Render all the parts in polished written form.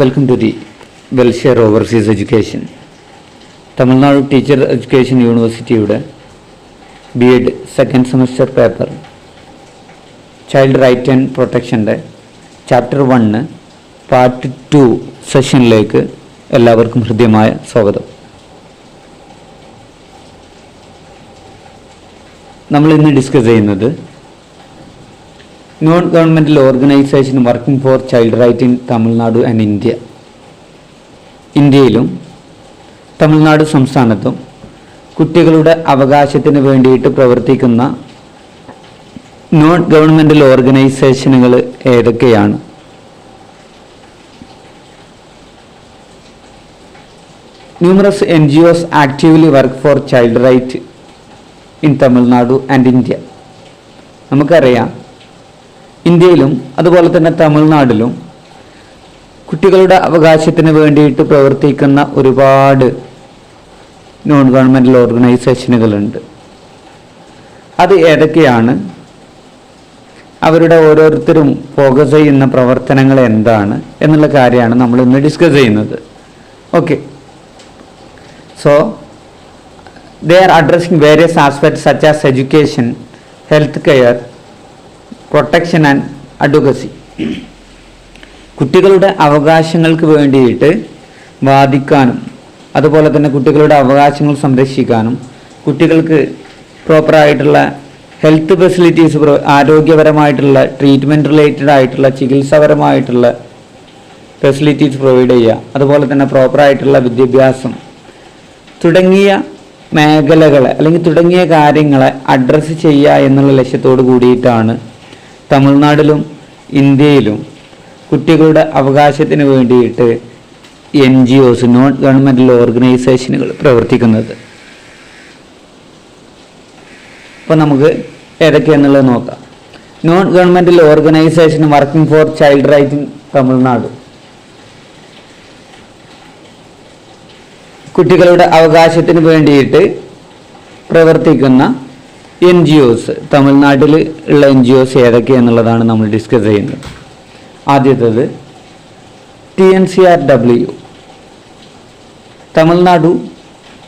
Welcome to the Welshare Overseas Education. Tamil Nadu Teacher Education University B.Ed second semester paper Child Right and Protection Chapter 1 Part 2 Session ലേക്ക് എല്ലാവർക്കും ഹൃദ്യമായ സ്വാഗതം. നമ്മൾ ഇന്ന് discuss ചെയ്യുന്നത് non governmental organisation working for child right in Tamil Nadu and India. ഇന്ത്യയിലും തമിഴ്നാട് സംസ്ഥാനത്തും കുട്ടികളുടെ അവകാശത്തിന് വേണ്ടിയിട്ട് പ്രവർത്തിക്കുന്ന നോൺ ഗവൺമെൻറ്റൽ ഓർഗനൈസേഷനുകൾ ഏതൊക്കെയാണ്? Numerous NGOs actively work for child right in Tamil Nadu and India. നമുക്കറിയാം, ഇന്ത്യയിലും അതുപോലെ തന്നെ തമിഴ്നാട്ടിലും കുട്ടികളുടെ അവകാശത്തിന് വേണ്ടിയിട്ട് പ്രവർത്തിക്കുന്ന ഒരുപാട് നോൺ ഗവൺമെൻറ്റൽ ഓർഗനൈസേഷനുകളുണ്ട്. അത് ഏതൊക്കെയാണ്? അവരുടെ ഓരോരുത്തരും ഫോക്കസ് ചെയ്യുന്ന പ്രവർത്തനങ്ങൾ എന്താണ് എന്നുള്ള കാര്യമാണ് നമ്മൾ ഇന്ന് ഡിസ്കസ് ചെയ്യുന്നത്. Okay, so they are addressing various aspects such as education, health care, protection and advocacy. കുട്ടികളുടെ അവകാശങ്ങൾക്ക് വേണ്ടിയിട്ട് വാദിക്കാനും അതുപോലെ തന്നെ കുട്ടികളുടെ അവകാശങ്ങൾ സംരക്ഷിക്കാനും കുട്ടികൾക്ക് പ്രോപ്പറായിട്ടുള്ള ഹെൽത്ത് ഫെസിലിറ്റീസ്, ആരോഗ്യപരമായിട്ടുള്ള ട്രീറ്റ്മെൻറ്റ് റിലേറ്റഡ് ആയിട്ടുള്ള ചികിത്സാപരമായിട്ടുള്ള ഫെസിലിറ്റീസ് പ്രൊവൈഡ് ചെയ്യുക, അതുപോലെ തന്നെ പ്രോപ്പറായിട്ടുള്ള വിദ്യാഭ്യാസം തുടങ്ങിയ മേഖലകളെ അല്ലെങ്കിൽ തുടങ്ങിയ കാര്യങ്ങളെ അഡ്രസ്സ് ചെയ്യുക എന്നുള്ള ലക്ഷ്യത്തോട് കൂടിയിട്ടാണ് തമിഴ്നാട്ടിലും ഇന്ത്യയിലും കുട്ടികളുടെ അവകാശത്തിന് വേണ്ടിയിട്ട് NGOs, നോൺ ഗവൺമെൻറ്റൽ ഓർഗനൈസേഷനുകൾ പ്രവർത്തിക്കുന്നത്. അപ്പോൾ നമുക്ക് ഏതൊക്കെയാണെന്നുള്ളത് നോക്കാം. Non governmental organisation working for child right in Tamil Nadu. കുട്ടികളുടെ അവകാശത്തിന് വേണ്ടിയിട്ട് പ്രവർത്തിക്കുന്ന NGOs, തമിഴ്നാട്ടിൽ ഉള്ള NGOs ഏതൊക്കെയാണെന്നുള്ളതാണ് നമ്മൾ ഡിസ്കസ് ചെയ്യുന്നത്. ആദ്യത്തേത് TNCRW, Tamil Nadu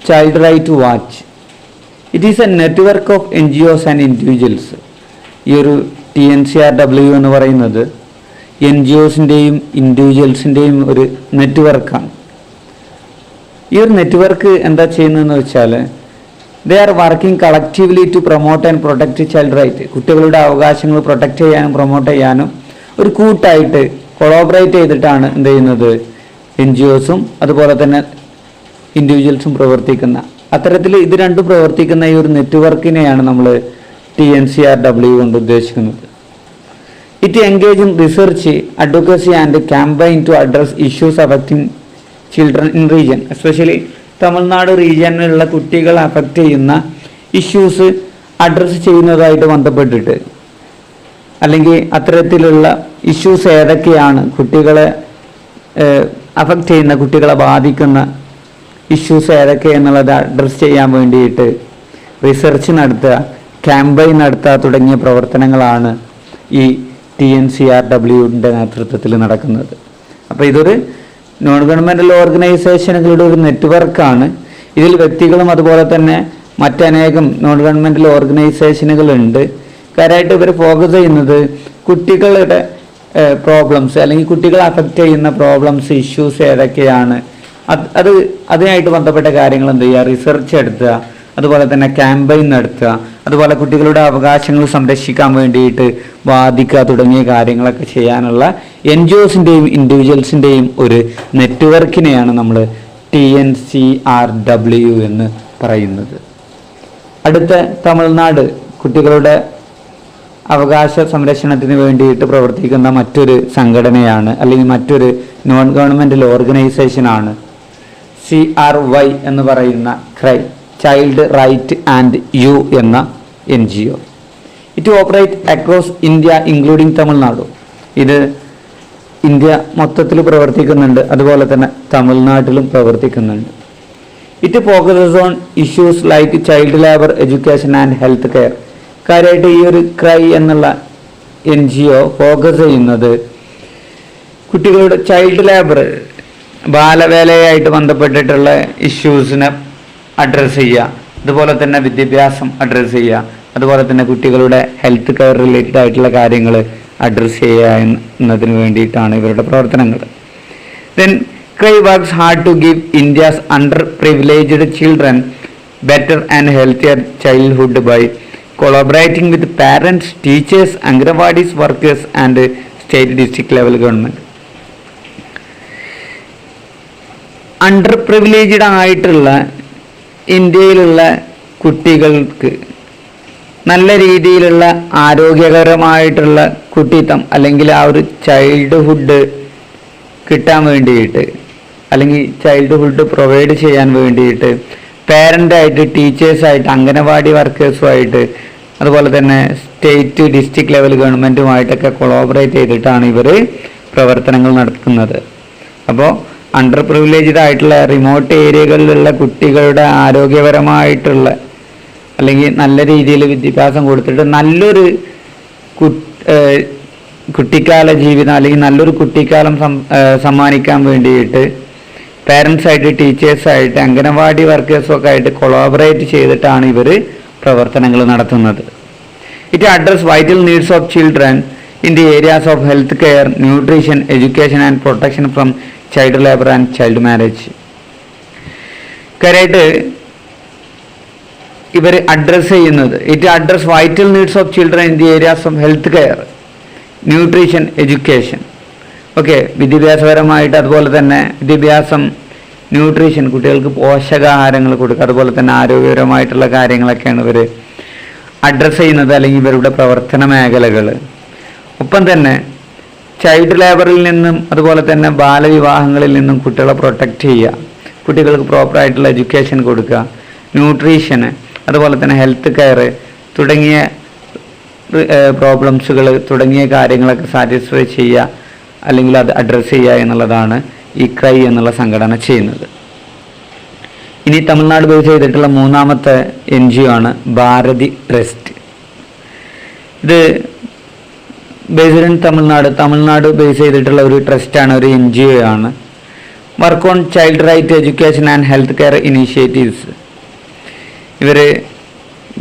child right watch. It is a network of NGOs and individuals. ഈ ഒരു TNCRW എന്ന് പറയുന്നത് NGOസിൻ്റെയും ഇൻഡിവിജ്വൽസിൻ്റെയും ഒരു നെറ്റ്വർക്കാണ്. ഈ ഒരു നെറ്റ്വർക്ക് എന്താ ചെയ്യുന്നതെന്ന് വെച്ചാൽ they are working collectively to promote and protect child right. കുട്ടികളുടെ അവകാശങ്ങൾ പ്രൊട്ടക്റ്റ് ചെയ്യാനും പ്രൊമോട്ട് ചെയ്യാനും ഒരു കൂട്ടായിട്ട് കൊളാബറേറ്റ് ചെയ്തിട്ടാണ് എന്ത് ചെയ്യുന്നത് NGOസും അതുപോലെ തന്നെ ഇൻഡിവിജ്വൽസും പ്രവർത്തിക്കുന്ന. അത്തരത്തിൽ ഇത് രണ്ടും പ്രവർത്തിക്കുന്ന ഈ ഒരു നെറ്റ്വർക്കിനെയാണ് നമ്മൾ TNCRW കൊണ്ട് ഉദ്ദേശിക്കുന്നത്. It engage in research, advocacy and campaign to address issues affecting children in region. Especially Tamil Nadu റീജിയനിലുള്ള കുട്ടികളെ അഫക്റ്റ് ചെയ്യുന്ന ഇഷ്യൂസ് അഡ്രസ്സ് ചെയ്യുന്നതായിട്ട് ബന്ധപ്പെട്ടിട്ട്, അല്ലെങ്കിൽ അത്തരത്തിലുള്ള ഇഷ്യൂസ് ഏതൊക്കെയാണ് കുട്ടികളെ അഫക്റ്റ് ചെയ്യുന്ന, കുട്ടികളെ ബാധിക്കുന്ന ഇഷ്യൂസ് ഏതൊക്കെയെന്നുള്ളത് അഡ്രസ്സ് ചെയ്യാൻ വേണ്ടിയിട്ട് റിസർച്ച് നടത്തുക, ക്യാമ്പയിൻ നടത്തുക തുടങ്ങിയ പ്രവർത്തനങ്ങളാണ് ഈ TNCRWൻ്റെ നേതൃത്വത്തിൽ നടക്കുന്നത്. അപ്പോൾ ഇതൊരു നോൺ ഗവൺമെൻറ്റൽ ഓർഗനൈസേഷനുകളുടെ ഒരു നെറ്റ്വർക്കാണ്. ഇതിൽ വ്യക്തികളും അതുപോലെ തന്നെ മറ്റനേകം നോൺ ഗവൺമെൻറ്റൽ ഓർഗനൈസേഷനുകളുണ്ട്. കാര്യമായിട്ട് ഇവർ ഫോക്കസ് ചെയ്യുന്നത് കുട്ടികളുടെ പ്രോബ്ലംസ് അല്ലെങ്കിൽ കുട്ടികളെ അഫക്റ്റ് ചെയ്യുന്ന പ്രോബ്ലംസ്, ഇഷ്യൂസ് ഏതൊക്കെയാണ്, അതിനായിട്ട് ബന്ധപ്പെട്ട കാര്യങ്ങൾ എന്ത് ചെയ്യുക, റിസർച്ച് എടുത്തുക, അതുപോലെ തന്നെ ക്യാമ്പയിൻ നടത്തുക, അതുപോലെ കുട്ടികളുടെ അവകാശങ്ങൾ സംരക്ഷിക്കാൻ വേണ്ടിയിട്ട് വാദിക്കുക തുടങ്ങിയ കാര്യങ്ങളൊക്കെ ചെയ്യാനുള്ള NGOസിൻ്റെയും ഇൻഡിവിജ്വൽസിൻ്റെയും ഒരു നെറ്റ്വർക്കിനെയാണ് നമ്മൾ TNCRW എന്ന് പറയുന്നത്. അടുത്ത തമിഴ്നാട് കുട്ടികളുടെ അവകാശ സംരക്ഷണത്തിന് വേണ്ടിയിട്ട് പ്രവർത്തിക്കുന്ന മറ്റൊരു സംഘടനയാണ് അല്ലെങ്കിൽ മറ്റൊരു നോൺ ഗവൺമെൻറ്റൽ ഓർഗനൈസേഷനാണ് CRY എന്ന് പറയുന്ന ചൈൽഡ് റൈറ്റ് ആൻഡ് യു എന്ന NGO. It operate across India including Tamil Nadu. ഇത് ഇന്ത്യ മൊത്തത്തിൽ പ്രവർത്തിക്കുന്നുണ്ട്, അതുപോലെ തന്നെ തമിഴ്നാട്ടിലും പ്രവർത്തിക്കുന്നുണ്ട്. It focuses on issues like child labour, education and health care. കാര്യമായിട്ട് ഈ ഒരു എന്നുള്ള NGO ഫോക്കസ് ചെയ്യുന്നത് കുട്ടികളുടെ ചൈൽഡ് ലേബർ, ബാലവേലയായിട്ട് ബന്ധപ്പെട്ടിട്ടുള്ള ഇഷ്യൂസിനെ അഡ്രസ്സ് ചെയ്യുക, അതുപോലെ തന്നെ വിദ്യാഭ്യാസം അഡ്രസ്സ് ചെയ്യുക, അതുപോലെ തന്നെ കുട്ടികളുടെ ഹെൽത്ത് കെയർ റിലേറ്റഡ് ആയിട്ടുള്ള കാര്യങ്ങൾ അഡ്രസ്സ് ചെയ്യുക എന്നതിന് വേണ്ടിയിട്ടാണ് ഇവരുടെ പ്രവർത്തനങ്ങൾ. Then CRY works hard to give India's underprivileged children better and healthier childhood by collaborating with parents, teachers, Anganwadis workers and state district level government. അണ്ടർപ്രിവിലേജ്ഡ് ആയിട്ടുള്ള ഇന്ത്യയിലുള്ള കുട്ടികൾക്ക് നല്ല രീതിയിലുള്ള ആരോഗ്യകരമായിട്ടുള്ള കുട്ടിത്തം അല്ലെങ്കിൽ ആ ഒരു ചൈൽഡ്ഹുഡ് കിട്ടാൻ വേണ്ടിയിട്ട് അല്ലെങ്കിൽ ചൈൽഡ്ഹുഡ് പ്രൊവൈഡ് ചെയ്യാൻ വേണ്ടിയിട്ട് പാരൻ്റായിട്ട്, ടീച്ചേഴ്സായിട്ട്, അംഗനവാടി വർക്കേഴ്സുമായിട്ട്, അതുപോലെ തന്നെ സ്റ്റേറ്റ് ഡിസ്ട്രിക്ട് ലെവൽ ഗവൺമെൻറ്റുമായിട്ടൊക്കെ കൊളാബറേറ്റ് ചെയ്തിട്ടാണ് ഇവർ പ്രവർത്തനങ്ങൾ നടത്തുന്നത്. അപ്പോൾ അണ്ടർ പ്രിവിലേജ്ഡ് ആയിട്ടുള്ള റിമോട്ട് ഏരിയകളിലുള്ള കുട്ടികളുടെ ആരോഗ്യപരമായിട്ടുള്ള അല്ലെങ്കിൽ നല്ല രീതിയിൽ വിദ്യാഭ്യാസം കൊടുത്തിട്ട് നല്ലൊരു കുട്ടിക്കാല ജീവിതം അല്ലെങ്കിൽ നല്ലൊരു കുട്ടിക്കാലം സമ്മാനിക്കാൻ വേണ്ടിയിട്ട് പാരൻസായിട്ട്, ടീച്ചേഴ്സായിട്ട്, അംഗനവാടി വർക്കേഴ്സൊക്കെ ആയിട്ട് കൊളാബറേറ്റ് ചെയ്തിട്ടാണ് ഇവർ പ്രവർത്തനങ്ങൾ നടത്തുന്നത്. It address vital needs of children in the areas of health care, nutrition, education and protection from child labour and child marriage. കാര്യമായിട്ട് ഇവർ അഡ്രസ്സ് ചെയ്യുന്നത് it address vital needs of children in the areas of health care, nutrition, education. Okay, വിദ്യാഭ്യാസപരമായിട്ട്, അതുപോലെ തന്നെ വിദ്യാഭ്യാസം, nutrition, കുട്ടികൾക്ക് പോഷകാഹാരങ്ങൾ കൊടുക്കുക, അതുപോലെ തന്നെ ആരോഗ്യപരമായിട്ടുള്ള കാര്യങ്ങളൊക്കെയാണ് ഇവർ അഡ്രസ്സ് ചെയ്യുന്നത് അല്ലെങ്കിൽ ഇവരുടെ പ്രവർത്തന മേഖലകൾ. ഒപ്പം തന്നെ ചൈൽഡ് ലേബറിൽ നിന്നും അതുപോലെ തന്നെ ബാലവിവാഹങ്ങളിൽ നിന്നും കുട്ടികളെ പ്രൊട്ടക്റ്റ് ചെയ്യുക, കുട്ടികൾക്ക് പ്രോപ്പറായിട്ടുള്ള എഡ്യൂക്കേഷൻ കൊടുക്കുക, ന്യൂട്രീഷന്, അതുപോലെ തന്നെ ഹെൽത്ത് കെയർ തുടങ്ങിയ പ്രോബ്ലംസുകൾ തുടങ്ങിയ കാര്യങ്ങളൊക്കെ സാറ്റിസ്ഫൈ ചെയ്യുക അല്ലെങ്കിൽ അത് അഡ്രസ്സ് ചെയ്യുക എന്നുള്ളതാണ് ഈ CRY എന്നുള്ള സംഘടന ചെയ്യുന്നത്. ഇനി തമിഴ്നാട് ബേസ് ചെയ്തിട്ടുള്ള മൂന്നാമത്തെ NGO ആണ് ഭാരതി ട്രസ്റ്റ്. ഇത് ബേസ്ഡ് ഇൻ തമിഴ്നാട് ബേസ് ചെയ്തിട്ടുള്ള ഒരു ട്രസ്റ്റാണ്, ഒരു NGO ആണ്. Work on child right, education and health care initiatives. ഇവർ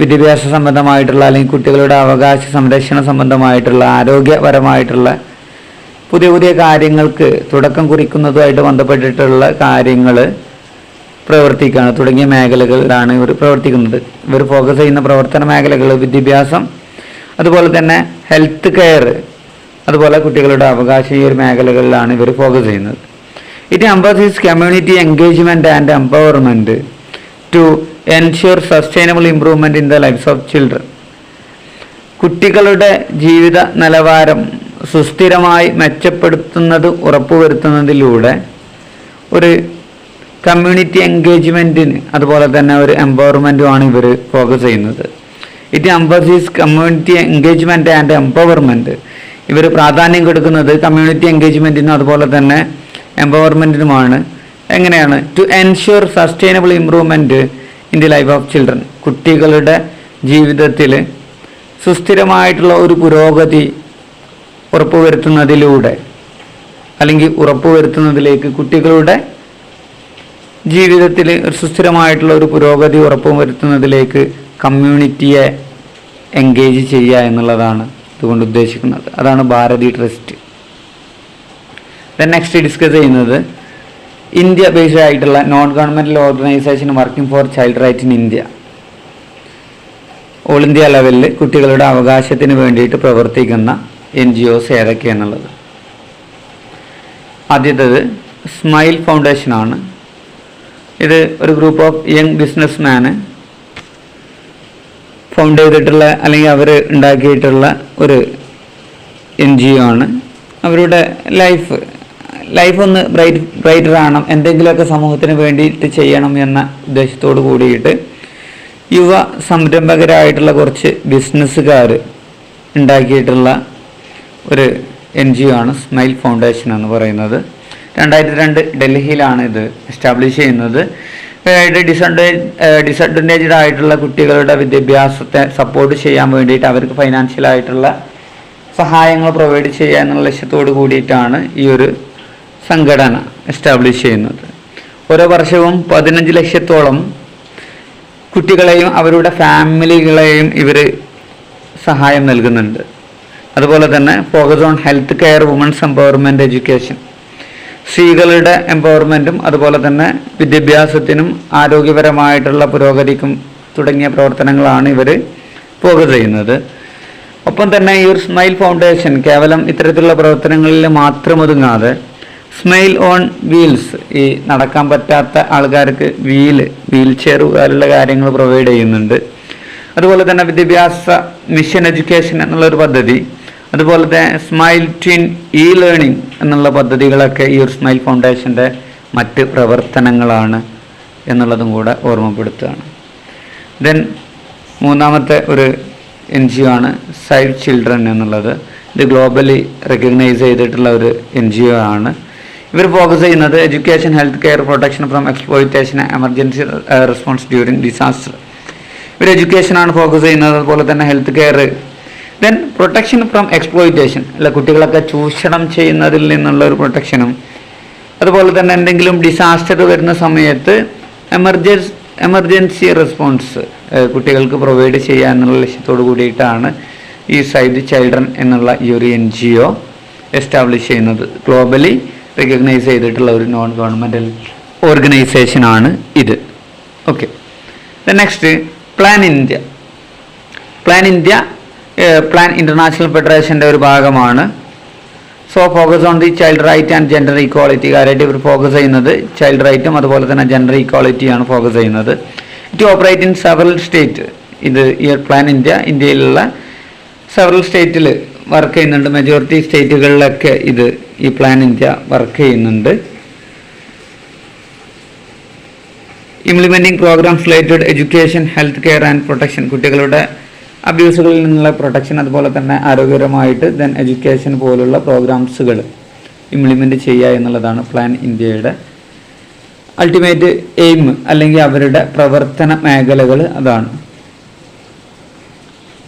വിദ്യാഭ്യാസ സംബന്ധമായിട്ടുള്ള അല്ലെങ്കിൽ കുട്ടികളുടെ അവകാശ സംരക്ഷണ സംബന്ധമായിട്ടുള്ള ആരോഗ്യപരമായിട്ടുള്ള പുതിയ പുതിയ കാര്യങ്ങൾക്ക് തുടക്കം കുറിക്കുന്നതുമായിട്ട് ബന്ധപ്പെട്ടിട്ടുള്ള കാര്യങ്ങൾ പ്രവർത്തിക്കുകയാണ്. തുടങ്ങിയ മേഖലകളിലാണ് ഇവർ പ്രവർത്തിക്കുന്നത്. ഇവർ ഫോക്കസ് ചെയ്യുന്ന പ്രവർത്തന മേഖലകൾ വിദ്യാഭ്യാസം, അതുപോലെ തന്നെ ഹെൽത്ത് കെയർ, അതുപോലെ കുട്ടികളുടെ അവകാശ ഈ ഒരു മേഖലകളിലാണ് ഇവർ ഫോക്കസ് ചെയ്യുന്നത്. It emphasises community engagement and empowerment to ensure sustainable improvement in the lifes of children. കുട്ടികളുടെ ജീവിത നിലവാരം സുസ്ഥിരമായി മെച്ചപ്പെടുത്തുന്നത് ഉറപ്പുവരുത്തുന്നതിലൂടെ ഒരു കമ്മ്യൂണിറ്റി എൻഗേജ്മെൻറ്റിന് അതുപോലെ തന്നെ ഒരു എംപവർമെൻറ്റുമാണ് ഇവർ ഫോക്കസ് ചെയ്യുന്നത്. It emphasises community engagement and empowerment. ഇവർ പ്രാധാന്യം കൊടുക്കുന്നത് കമ്മ്യൂണിറ്റി എൻഗേജ്മെൻറ്റിനും അതുപോലെ തന്നെ എംപവർമെൻറ്റിനുമാണ്. എങ്ങനെയാണ്? To ensure sustainable improvement in the life of children. കുട്ടികളുടെ ജീവിതത്തിൽ സുസ്ഥിരമായിട്ടുള്ള ഒരു പുരോഗതി ഉറപ്പുവരുത്തുന്നതിലൂടെ അല്ലെങ്കിൽ ഉറപ്പുവരുത്തുന്നതിലേക്ക് കുട്ടികളുടെ ജീവിതത്തിൽ ഒരു സുസ്ഥിരമായിട്ടുള്ള ഒരു പുരോഗതി ഉറപ്പുവരുത്തുന്നതിലേക്ക് കമ്മ്യൂണിറ്റിയെ എൻഗേജ് ചെയ്യുക എന്നുള്ളതാണ് ഇതുകൊണ്ട് ഉദ്ദേശിക്കുന്നത്. അതാണ് Bharathi trust. Then next discuss ചെയ്യുന്നത് ഇന്ത്യ ബേസ്ഡ് ആയിട്ടുള്ള non governmental organisation working for child right in India. All India ലെവലിൽ കുട്ടികളുടെ അവകാശത്തിന് വേണ്ടിയിട്ട് പ്രവർത്തിക്കുന്ന NGOs ഏതൊക്കെയാണെന്നുള്ളത്. ആദ്യത്തേത് സ്മൈൽ ഫൗണ്ടേഷനാണ്. ഇത് ഒരു ഗ്രൂപ്പ് ഓഫ് യങ് ബിസിനസ്മാന് ഫൗണ്ട് ചെയ്തിട്ടുള്ള അല്ലെങ്കിൽ അവർ ഉണ്ടാക്കിയിട്ടുള്ള ഒരു NGO ആണ്. അവരുടെ ലൈഫ് ഒന്ന് ബ്രൈറ്റർ ആവണം, എന്തെങ്കിലുമൊക്കെ സമൂഹത്തിന് വേണ്ടിയിട്ട് ചെയ്യണം എന്ന ഉദ്ദേശത്തോട് കൂടിയിട്ട് യുവ സംരംഭകരായിട്ടുള്ള കുറച്ച് ബിസിനസ്സുകാർ ഉണ്ടാക്കിയിട്ടുള്ള ഒരു NGO ആണ് സ്മൈൽ ഫൗണ്ടേഷൻ എന്ന് പറയുന്നത്. 2002 ഡൽഹിയിലാണ് ഇത് എസ്റ്റാബ്ലിഷ് ചെയ്യുന്നത്. ഡിസഡ്വാൻറ്റേജ്ഡ് ആയിട്ടുള്ള കുട്ടികളുടെ വിദ്യാഭ്യാസത്തെ സപ്പോർട്ട് ചെയ്യാൻ വേണ്ടിയിട്ട് അവർക്ക് ഫൈനാൻഷ്യലായിട്ടുള്ള സഹായങ്ങൾ പ്രൊവൈഡ് ചെയ്യുക എന്നുള്ള ലക്ഷ്യത്തോട് കൂടിയിട്ടാണ് ഈ ഒരു സംഘടന എസ്റ്റാബ്ലിഷ് ചെയ്യുന്നത്. ഓരോ വർഷവും 15 ലക്ഷത്തോളം കുട്ടികളെയും അവരുടെ ഫാമിലികളെയും ഇവർ സഹായം നൽകുന്നുണ്ട്. അതുപോലെ തന്നെ focus on health care, women's empowerment, education, സ്ത്രീകളുടെ എംപവർമെൻറ്റും അതുപോലെ തന്നെ വിദ്യാഭ്യാസത്തിനും ആരോഗ്യപരമായിട്ടുള്ള പുരോഗതിക്കും തുടങ്ങിയ പ്രവർത്തനങ്ങളാണ് ഇവർ ഫോക്കസ് ചെയ്യുന്നത്. ഒപ്പം തന്നെ ഈ ഒരു സ്മൈൽ ഫൗണ്ടേഷൻ കേവലം ഇത്തരത്തിലുള്ള പ്രവർത്തനങ്ങളിൽ മാത്രം ഒതുങ്ങാതെ സ്മൈൽ ഓൺ വീൽസ്, ഈ നടക്കാൻ പറ്റാത്ത ആൾക്കാർക്ക് വീൽ ചെയർ പോലുള്ള കാര്യങ്ങൾ പ്രൊവൈഡ് ചെയ്യുന്നുണ്ട്. അതുപോലെ തന്നെ വിദ്യാഭ്യാസ മിഷൻ എഡ്യൂക്കേഷൻ എന്നുള്ളൊരു പദ്ധതി, അതുപോലെ തന്നെ സ്മൈൽ ട്വിൻ ലേണിംഗ് എന്നുള്ള പദ്ധതികളൊക്കെ ഈ ഒരു സ്മൈൽ ഫൗണ്ടേഷൻ്റെ മറ്റ് പ്രവർത്തനങ്ങളാണ് എന്നുള്ളതും കൂടെ ഓർമ്മപ്പെടുത്തുകയാണ്. ദെൻ മൂന്നാമത്തെ ഒരു NGO ആണ് സൈഡ് ചിൽഡ്രൻ എന്നുള്ളത്. ഇത് ഗ്ലോബലി റെക്കഗ്നൈസ് ചെയ്തിട്ടുള്ള ഒരു NGO ആണ്. ഇവർ ഫോക്കസ് ചെയ്യുന്നത് education, health care, protection from exploitation, emergency response during disaster. ഇവർ എഡ്യൂക്കേഷനാണ് ഫോക്കസ് ചെയ്യുന്നത്, അതുപോലെ തന്നെ health care, then protection from exploitation, അല്ല കുട്ടികളൊക്കെ ചൂഷണം ചെയ്യുന്നതിൽ നിന്നുള്ള ഒരു പ്രൊട്ടക്ഷനും, അതുപോലെ തന്നെ എന്തെങ്കിലും ഡിസാസ്റ്റർ വരുന്ന സമയത്ത് എമർജൻസി റെസ്പോൺസ് കുട്ടികൾക്ക് പ്രൊവൈഡ് ചെയ്യുക എന്നുള്ള ലക്ഷ്യത്തോടു കൂടിയിട്ടാണ് ഈ സൈഡ് ചിൽഡ്രൻ എന്നുള്ള ഈ ഒരു NGO എസ്റ്റാബ്ലിഷ് ചെയ്യുന്നത്. ഗ്ലോബലി റെക്കഗ്നൈസ് ചെയ്തിട്ടുള്ള ഒരു നോൺ ഗവൺമെൻറ്റൽ ഓർഗനൈസേഷനാണ് ഇത്. Okay, next plan India. Plan international ഫെഡറേഷൻ്റെ ഒരു ഭാഗമാണ്. So focus on the child right and gender equality. കാര്യമായിട്ട് ഇവർ ഫോക്കസ് ചെയ്യുന്നത് ചൈൽഡ് റൈറ്റും അതുപോലെ തന്നെ ജെൻഡർ ഈക്വാളിറ്റിയാണ് ഫോക്കസ് ചെയ്യുന്നത്. It operate in several state. ഇത് ഈ പ്ലാൻ ഇന്ത്യയിലുള്ള സെവറൽ സ്റ്റേറ്റിൽ വർക്ക് ചെയ്യുന്നുണ്ട്. മെജോറിറ്റി സ്റ്റേറ്റുകളിലൊക്കെ ഈ പ്ലാൻ ഇന്ത്യ വർക്ക് ചെയ്യുന്നുണ്ട്. Implementing programmes related education, health care and protection, കുട്ടികളുടെ അബ്യൂസുകളിൽ നിന്നുള്ള പ്രൊട്ടക്ഷൻ, അതുപോലെ തന്നെ ആരോഗ്യപരമായിട്ട് ദെൻ എഡ്യൂക്കേഷൻ പോലുള്ള പ്രോഗ്രാംസുകൾ ഇംപ്ലിമെൻറ്റ് ചെയ്യുക എന്നുള്ളതാണ് പ്ലാൻ ഇന്ത്യയുടെ അൾട്ടിമേറ്റ് എയിം, അല്ലെങ്കിൽ അവരുടെ പ്രവർത്തന മേഖലകൾ അതാണ്.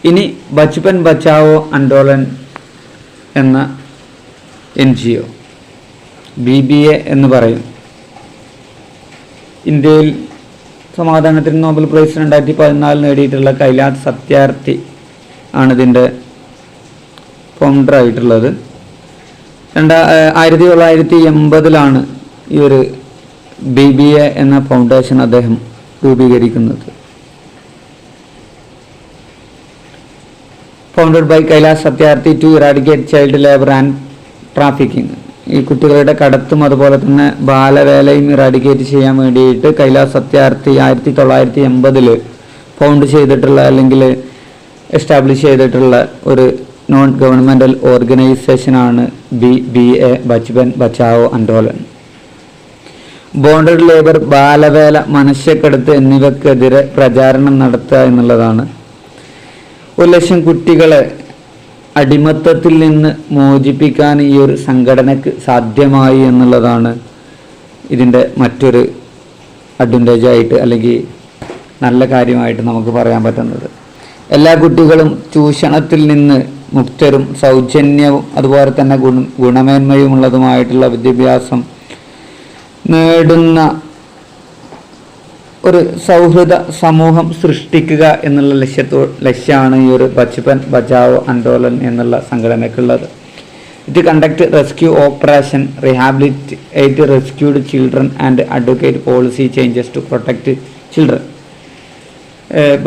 ഇനി ബച്പൻ ബച്ചാവോ ആന്തോളൻ എന്ന NGO, BBA എന്ന് പറയും. ഇന്ത്യയിൽ സമാധാനത്തിന് നോബൽ പ്രൈസ് 2014 നേടിയിട്ടുള്ള കൈലാസ് സത്യാർത്ഥി ആണ് ഇതിൻ്റെ ഫൗണ്ടറായിട്ടുള്ളത്. 1980 ഈ ഒരു BBA എന്ന ഫൗണ്ടേഷൻ അദ്ദേഹം രൂപീകരിക്കുന്നത്. Founded by Kailash Satyarthi to eradicate child labour and trafficking. ഈ കുട്ടികളുടെ കടത്തും അതുപോലെ തന്നെ ബാലവേലയും ഇറാഡിക്കേറ്റ് ചെയ്യാൻ വേണ്ടിയിട്ട് കൈലാസ് സത്യാർത്ഥി 1980 ഫൗണ്ട് ചെയ്തിട്ടുള്ള അല്ലെങ്കിൽ എസ്റ്റാബ്ലിഷ് ചെയ്തിട്ടുള്ള ഒരു നോൺ ഗവൺമെൻറ്റൽ ഓർഗനൈസേഷനാണ് BBA, Bachpan Bachao Andolan. Bonded labour, ബാലവേല, മനുഷ്യക്കടത്ത് എന്നിവക്കെതിരെ പ്രചാരണം നടത്തുക എന്നുള്ളതാണ്. 1 ലക്ഷം കുട്ടികളെ അടിമത്തത്തിൽ നിന്ന് മോചിപ്പിക്കാൻ ഈ ഒരു സംഘടനയ്ക്ക് സാധ്യമായി എന്നുള്ളതാണ് ഇതിൻ്റെ മറ്റൊരു അഡ്വാൻറ്റേജായിട്ട് അല്ലെങ്കിൽ നല്ല കാര്യമായിട്ട് നമുക്ക് പറയാൻ പറ്റുന്നത്. എല്ലാ കുട്ടികളും ചൂഷണത്തിൽ നിന്ന് മുക്തരും സൗജന്യവും അതുപോലെ തന്നെ ഗുണമേന്മയുമുള്ളതുമായിട്ടുള്ള വിദ്യാഭ്യാസം നേടുന്ന ഒരു സൗഹൃദ സമൂഹം സൃഷ്ടിക്കുക എന്നുള്ള ലക്ഷ്യമാണ് ഈ ഒരു ബച്പൻ ബച്ചാവോ ആന്തോളൻ എന്നുള്ള സംഘടനയ്ക്കുള്ളത്. It conduct rescue operation, rehabilitate rescued children and advocate policy changes to protect children.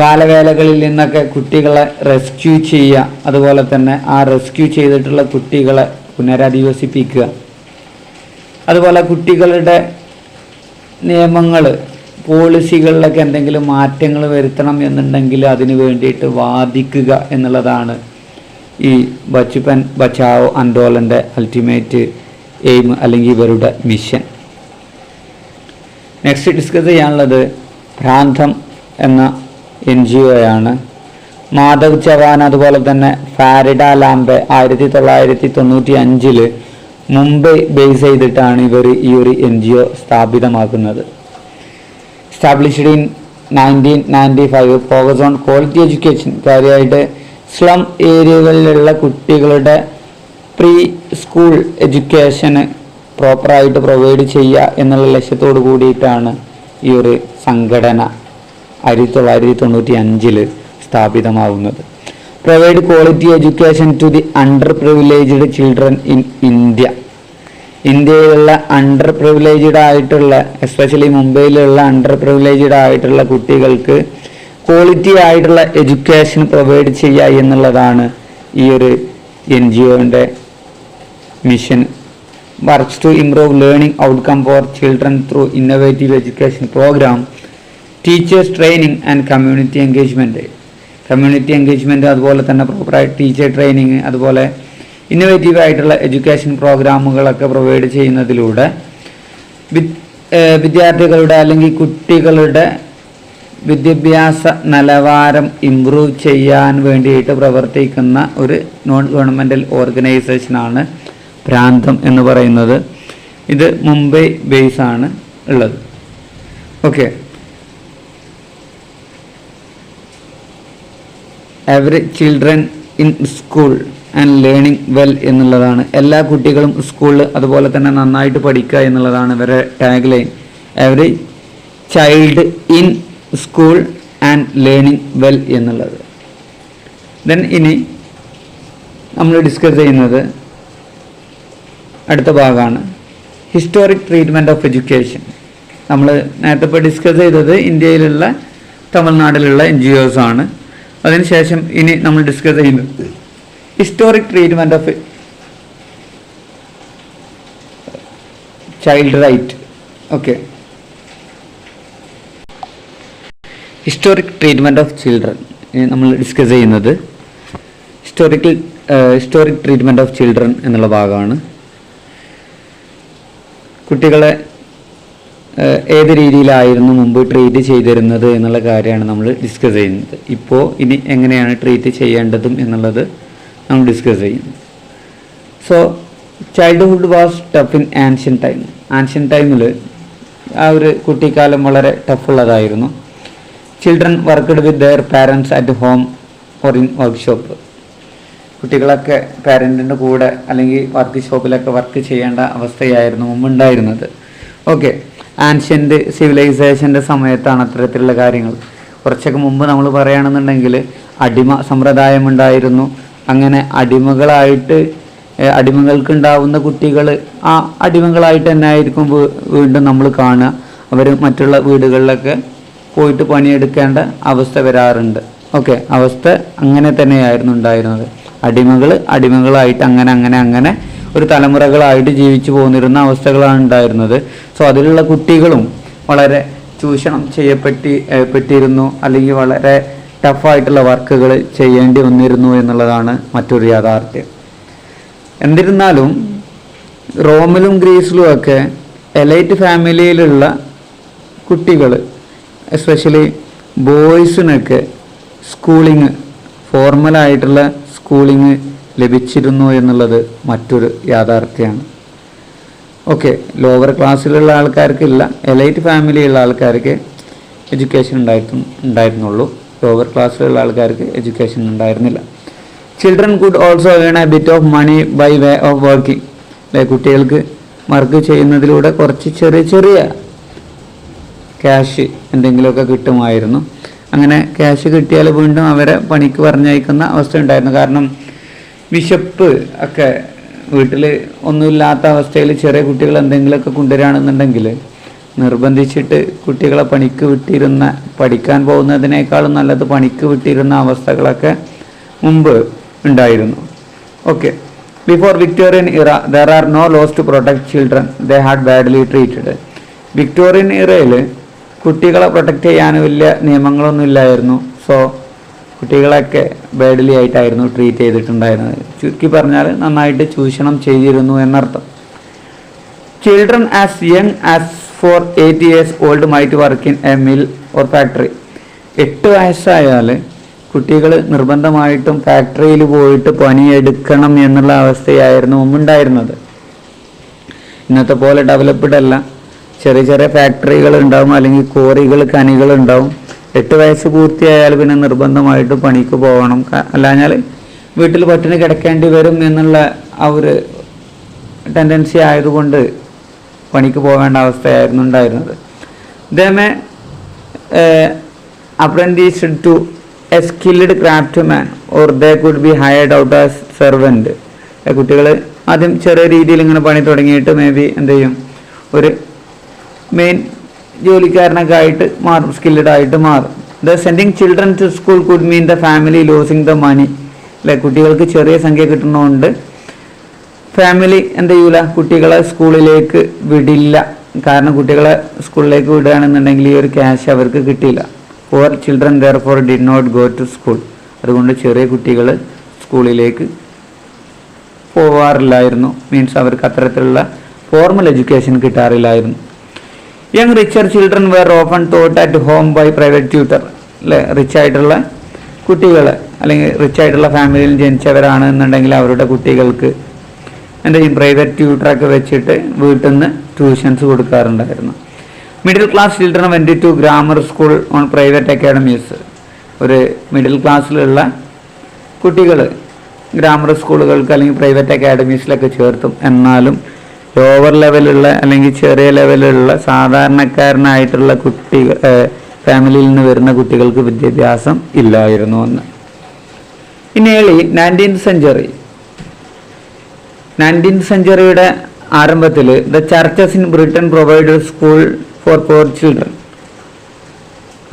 ബാലവേലകളിൽ നിന്നൊക്കെ കുട്ടികളെ റെസ്ക്യൂ ചെയ്യുക, അതുപോലെ തന്നെ ആ റെസ്ക്യൂ ചെയ്തിട്ടുള്ള കുട്ടികളെ പുനരധിവസിപ്പിക്കുക, അതുപോലെ കുട്ടികളുടെ നിയമങ്ങൾ പോളിസികളിലൊക്കെ എന്തെങ്കിലും മാറ്റങ്ങൾ വരുത്തണം എന്നുണ്ടെങ്കിൽ അതിന് വേണ്ടിയിട്ട് വാദിക്കുക എന്നുള്ളതാണ് ഈ ബച്പൻ ബച്ചാവോ ആന്തോളൻ്റെ അൾട്ടിമേറ്റ് എയിം അല്ലെങ്കിൽ ഇവരുടെ മിഷൻ. നെക്സ്റ്റ് ഡിസ്കസ് ചെയ്യാനുള്ളത് ഭ്രാന്തം എന്ന NGO ആണ്. മാധവ് ചവാൻ അതുപോലെ തന്നെ ഫാരിഡ ലാംബെ 1995 മുംബൈ ബേസ് ചെയ്തിട്ടാണ് ഇവർ ഈ ഒരു NGO സ്ഥാപിതമാക്കുന്നത്. Established in 1995, focus on quality education. കാര്യമായിട്ട് സ്ലം ഏരിയകളിലുള്ള കുട്ടികളുടെ പ്രീ സ്കൂൾ എഡ്യൂക്കേഷന് പ്രോപ്പറായിട്ട് പ്രൊവൈഡ് ചെയ്യുക എന്നുള്ള ലക്ഷ്യത്തോടു കൂടിയിട്ടാണ് ഈ ഒരു സംഘടന 1995 സ്ഥാപിതമാവുന്നത്. Provide quality education to the under privileged children in India. ഇന്ത്യയിലുള്ള അണ്ടർ പ്രിവിലേജ്ഡ് ആയിട്ടുള്ള, എസ്പെഷ്യലി മുംബൈയിലുള്ള അണ്ടർ പ്രിവിലേജ്ഡ് ആയിട്ടുള്ള കുട്ടികൾക്ക് ക്വാളിറ്റി ആയിട്ടുള്ള എഡ്യൂക്കേഷൻ പ്രൊവൈഡ് ചെയ്യുക എന്നുള്ളതാണ് ഈ ഒരു NGOന്റെ mission. Works to improve learning outcome for children through innovative education program, teachers training and community engagement, അതുപോലെ തന്നെ പ്രോപ്പറായിട്ട് ടീച്ചർ ട്രെയിനിങ്, അതുപോലെ ഇന്നോവേറ്റീവ് ആയിട്ടുള്ള എഡ്യൂക്കേഷൻ പ്രോഗ്രാമുകളൊക്കെ പ്രൊവൈഡ് ചെയ്യുന്നതിലൂടെ വിദ്യാർത്ഥികളുടെ അല്ലെങ്കിൽ കുട്ടികളുടെ വിദ്യാഭ്യാസ നിലവാരം ഇംപ്രൂവ് ചെയ്യാൻ വേണ്ടിയിട്ട് പ്രവർത്തിക്കുന്ന ഒരു നോൺ ഗവൺമെൻറ്റൽ ഓർഗനൈസേഷനാണ് പ്രാന്തം എന്ന് പറയുന്നത്. ഇത് മുംബൈ ബേസാണ് ഉള്ളത്. Okay, every children in school and learning well എന്നുള്ളതാണ്. എല്ലാ കുട്ടികളും സ്കൂളിൽ അതുപോലെ തന്നെ നന്നായിട്ട് പഠിക്കുക എന്നുള്ളതാണ് ഇവരുടെ tag line. Every child in school and learning well എന്നുള്ളത്. ദെൻ ഇനി നമ്മൾ ഡിസ്കസ് ചെയ്യുന്നത് അടുത്ത ഭാഗമാണ് ഹിസ്റ്റോറിക് ട്രീറ്റ്മെൻറ്റ് ഓഫ് എഡ്യൂക്കേഷൻ. നമ്മൾ നേരത്തെ ഇപ്പോൾ ഡിസ്കസ് ചെയ്തത് ഇന്ത്യയിലുള്ള തമിഴ്നാട്ടിലുള്ള NGOs ആണ്. അതിനുശേഷം ഇനി നമ്മൾ ഡിസ്കസ് ചെയ്യുന്നത് historic treatment of child right. Okay, historic treatment of children നമ്മൾ ഡിസ്കസ് ചെയ്യുന്നത് ഹിസ്റ്റോറിക് ട്രീറ്റ്മെൻറ്റ് ഓഫ് ചിൽഡ്രൻ എന്നുള്ള ഭാഗമാണ്. കുട്ടികളെ ഏത് രീതിയിലായിരുന്നു മുമ്പ് ട്രീറ്റ് ചെയ്തിരുന്നത് എന്നുള്ള കാര്യമാണ് നമ്മൾ ഡിസ്കസ് ചെയ്യുന്നത്. ഇപ്പോൾ ഇനി എങ്ങനെയാണ് ട്രീറ്റ് ചെയ്യേണ്ടതും എന്നുള്ളത് നമ്മൾ ഡിസ്കസ് ചെയ്യുന്നു. So childhood was tough in ancient time. Ancient ടൈമിൽ ആ ഒരു കുട്ടിക്കാലം വളരെ ടഫുള്ളതായിരുന്നു. Children worked with their parents at home or in workshop. കുട്ടികളൊക്കെ പാരൻറ്റിൻ്റെ കൂടെ അല്ലെങ്കിൽ വർക്ക് ഷോപ്പിലൊക്കെ വർക്ക് ചെയ്യേണ്ട അവസ്ഥയായിരുന്നു മുമ്പുണ്ടായിരുന്നത്. ഓക്കെ, ആൻഷ്യൻ്റ് സിവിലൈസേഷൻ്റെ സമയത്താണ് അത്തരത്തിലുള്ള കാര്യങ്ങൾ. കുറച്ചൊക്കെ മുമ്പ് നമ്മൾ പറയുകയാണെന്നുണ്ടെങ്കിൽ അടിമ സമ്പ്രദായമുണ്ടായിരുന്നു. അങ്ങനെ അടിമകൾക്കുണ്ടാവുന്ന കുട്ടികൾ ആ അടിമകളായിട്ട് തന്നെ ആയിരിക്കും വീണ്ടും നമ്മൾ കാണുക. അവർ മറ്റുള്ള വീടുകളിലൊക്കെ പോയിട്ട് പണിയെടുക്കേണ്ട അവസ്ഥ വരാറുണ്ട്. ഓക്കെ, അവസ്ഥ അങ്ങനെ തന്നെയായിരുന്നു ഉണ്ടായിരുന്നത്. അടിമകളായിട്ട് അങ്ങനെ ഒരു തലമുറകളായിട്ട് ജീവിച്ചു പോന്നിരുന്ന അവസ്ഥകളാണ് ഉണ്ടായിരുന്നത്. സോ അതിലുള്ള കുട്ടികളും വളരെ ചൂഷണം ചെയ്യപ്പെട്ടിരുന്നു, അല്ലെങ്കിൽ വളരെ ടഫായിട്ടുള്ള വർക്കുകൾ ചെയ്യേണ്ടി വന്നിരുന്നു എന്നുള്ളതാണ് മറ്റൊരു യാഥാർത്ഥ്യം. എന്നിരുന്നാലും റോമിലും ഗ്രീസിലും ഒക്കെ എലൈറ്റ് ഫാമിലിയിലുള്ള കുട്ടികൾ, എസ്പെഷ്യലി ബോയ്സിനൊക്കെ സ്കൂളിങ്, ഫോർമലായിട്ടുള്ള സ്കൂളിങ് ലഭിച്ചിരുന്നു എന്നുള്ളത് മറ്റൊരു യാഥാർത്ഥ്യമാണ്. ഓക്കെ, ലോവർ ക്ലാസ്സിലുള്ള ആൾക്കാർക്കില്ല, എലൈറ്റ് ഫാമിലിയുള്ള ആൾക്കാർക്ക് എഡ്യൂക്കേഷൻ ഉണ്ടായിരുന്നുള്ളൂ. ലോവർ ക്ലാസ്സിലുള്ള ആൾക്കാർക്ക് എഡ്യൂക്കേഷൻ ഉണ്ടായിരുന്നില്ല. Children could also earn a bit of money by way of working. അല്ലെ, കുട്ടികൾക്ക് വർക്ക് ചെയ്യുന്നതിലൂടെ കുറച്ച് ചെറിയ ക്യാഷ് എന്തെങ്കിലുമൊക്കെ കിട്ടുമായിരുന്നു. അങ്ങനെ ക്യാഷ് കിട്ടിയാൽ വീണ്ടും അവരെ പണിക്ക് പറഞ്ഞയക്കുന്ന അവസ്ഥ ഉണ്ടായിരുന്നു. കാരണം വിശപ്പ് ഒക്കെ വീട്ടിൽ ഒന്നുമില്ലാത്ത അവസ്ഥയിൽ ചെറിയ കുട്ടികൾ എന്തെങ്കിലുമൊക്കെ കൊണ്ടുവരികയാണെന്നുണ്ടെങ്കിൽ നിർബന്ധിച്ചിട്ട് കുട്ടികളെ പണിക്ക് വിട്ടിരുന്ന, പഠിക്കാൻ പോകുന്നതിനേക്കാളും നല്ലത് പണിക്ക് വിട്ടിരുന്ന അവസ്ഥകളൊക്കെ മുമ്പ് ഉണ്ടായിരുന്നു. Okay, before Victorian era there are no laws to protect children they had badly treated. Victorian ഇറയിൽ കുട്ടികളെ പ്രൊട്ടക്റ്റ് ചെയ്യാൻ വലിയ നിയമങ്ങളൊന്നും ഇല്ലായിരുന്നു. സോ കുട്ടികളൊക്കെ ബാഡ്ലി ആയിട്ടായിരുന്നു ട്രീറ്റ് ചെയ്തിട്ടുണ്ടായിരുന്നത്. ചുരുക്കി പറഞ്ഞാൽ നന്നായിട്ട് ചൂഷണം ചെയ്തിരുന്നു എന്നർത്ഥം. Children as young as 8 years old might work in A mill or factory. 8 വയസ്സായാൽ കുട്ടികൾ നിർബന്ധമായിട്ടും ഫാക്ടറിയിൽ പോയിട്ട് പണിയെടുക്കണം എന്നുള്ള അവസ്ഥയായിരുന്നു മുമ്പുണ്ടായിരുന്നത്. ഇന്നത്തെ പോലെ ഡെവലപ്ഡ് അല്ല. ചെറിയ ഫാക്ടറികൾ ഉണ്ടാവും, അല്ലെങ്കിൽ കോറികൾ, ഖനികൾ ഉണ്ടാവും. 8 വയസ്സ് പൂർത്തിയായാൽ പിന്നെ നിർബന്ധമായിട്ട് പണിക്ക് പോകണം, അല്ലാഞ്ഞാൽ വീട്ടിൽ പട്ടിണി കിടക്കേണ്ടി വരും എന്നുള്ള ആ ഒരു ടെൻഡൻസി ആയതുകൊണ്ട് പണിക്ക് പോകേണ്ട അവസ്ഥയായിരുന്നു ഉണ്ടായിരുന്നത്. ദേ apprenticed to a skilled craftsman or they could be hired out as servant. കുട്ടികൾ ആദ്യം ചെറിയ രീതിയിൽ ഇങ്ങനെ പണി തുടങ്ങിയിട്ട് മേ ബി എന്ത് ചെയ്യും, ഒരു മെയിൻ ജോലിക്കാരനൊക്കെ ആയിട്ട് മാറും, സ്കില്ലഡ് ആയിട്ട് മാറും. The sending children to school could mean the family losing the money. അല്ലെ, കുട്ടികൾക്ക് ചെറിയ സംഖ്യ കിട്ടുന്നതുകൊണ്ട് ഫാമിലി എന്ത് ചെയ്യൂല, കുട്ടികളെ സ്കൂളിലേക്ക് വിടില്ല. കാരണം കുട്ടികളെ സ്കൂളിലേക്ക് വിടുകയാണെന്നുണ്ടെങ്കിൽ ഈ ഒരു ക്യാഷ് അവർക്ക് കിട്ടിയില്ല. Poor children therefore did not go to school. അതുകൊണ്ട് ചെറിയ കുട്ടികൾ സ്കൂളിലേക്ക് പോവാറില്ലായിരുന്നു. മീൻസ് അവർക്ക് അത്തരത്തിലുള്ള ഫോർമൽ എഡ്യൂക്കേഷൻ കിട്ടാറില്ലായിരുന്നു. Young richer children were often taught at home by private tutor. അല്ലെ, റിച്ച് ആയിട്ടുള്ള കുട്ടികൾ അല്ലെങ്കിൽ റിച്ച് ആയിട്ടുള്ള ഫാമിലിയിൽ ജനിച്ചവരാണ് എന്നുണ്ടെങ്കിൽ അവരുടെ കുട്ടികൾക്ക് എന്ത് ചെയ്യും, പ്രൈവറ്റ് ട്യൂട്ടറൊക്കെ വെച്ചിട്ട് വീട്ടിൽ നിന്ന് ട്യൂഷൻസ് കൊടുക്കാറുണ്ടായിരുന്നു. Middle class children went to grammar school on private academies. ഒരു മിഡിൽ ക്ലാസ്സിലുള്ള കുട്ടികൾ ഗ്രാമർ സ്കൂളുകൾക്ക് അല്ലെങ്കിൽ പ്രൈവറ്റ് അക്കാഡമീസിലൊക്കെ ചേർത്തും. എന്നാലും ലോവർ ലെവലുള്ള അല്ലെങ്കിൽ ചെറിയ ലെവലിലുള്ള സാധാരണക്കാരനായിട്ടുള്ള കുട്ടികൾ ഫാമിലിയിൽ നിന്ന് വരുന്ന കുട്ടികൾക്ക് വിദ്യാഭ്യാസം ഇല്ലായിരുന്നു എന്ന്. ഇൻ ഏർലി 19th സെഞ്ചുറിയുടെ ആരംഭത്തിൽ the churches in Britain provide school for poor children.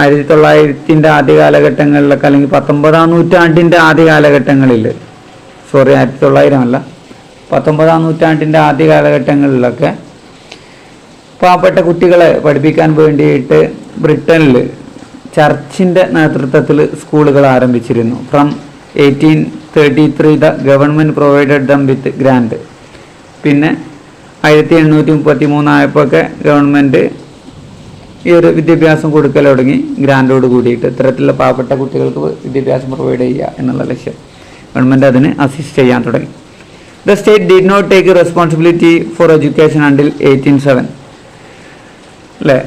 1900 ആദ്യ കാലഘട്ടങ്ങളിലൊക്കെ അല്ലെങ്കിൽ 19ാം നൂറ്റാണ്ടിൻ്റെ ആദ്യ കാലഘട്ടങ്ങളിൽ, 1900 അല്ല 19ാം നൂറ്റാണ്ടിൻ്റെ ആദ്യ കാലഘട്ടങ്ങളിലൊക്കെ പാവപ്പെട്ട കുട്ടികളെ പഠിപ്പിക്കാൻ വേണ്ടിയിട്ട് ബ്രിട്ടനിൽ ചർച്ചിൻ്റെ നേതൃത്വത്തിൽ സ്കൂളുകൾ ആരംഭിച്ചിരുന്നു. From 1833 the government provided dum with grand. പിന്നെ 1833 ആയപ്പോഴൊക്കെ ഗവൺമെൻറ് ഈ ഒരു വിദ്യാഭ്യാസം കൊടുക്കൽ തുടങ്ങി, ഗ്രാൻഡോട് കൂടിയിട്ട് ഇത്തരത്തിലുള്ള പാവപ്പെട്ട കുട്ടികൾക്ക് വിദ്യാഭ്യാസം പ്രൊവൈഡ് ചെയ്യുക എന്നുള്ള ലക്ഷ്യം. ഗവൺമെൻറ് അതിന് അസിസ്റ്റ് ചെയ്യാൻ തുടങ്ങി. The state did not take responsibility for education until 1807. അല്ലേ,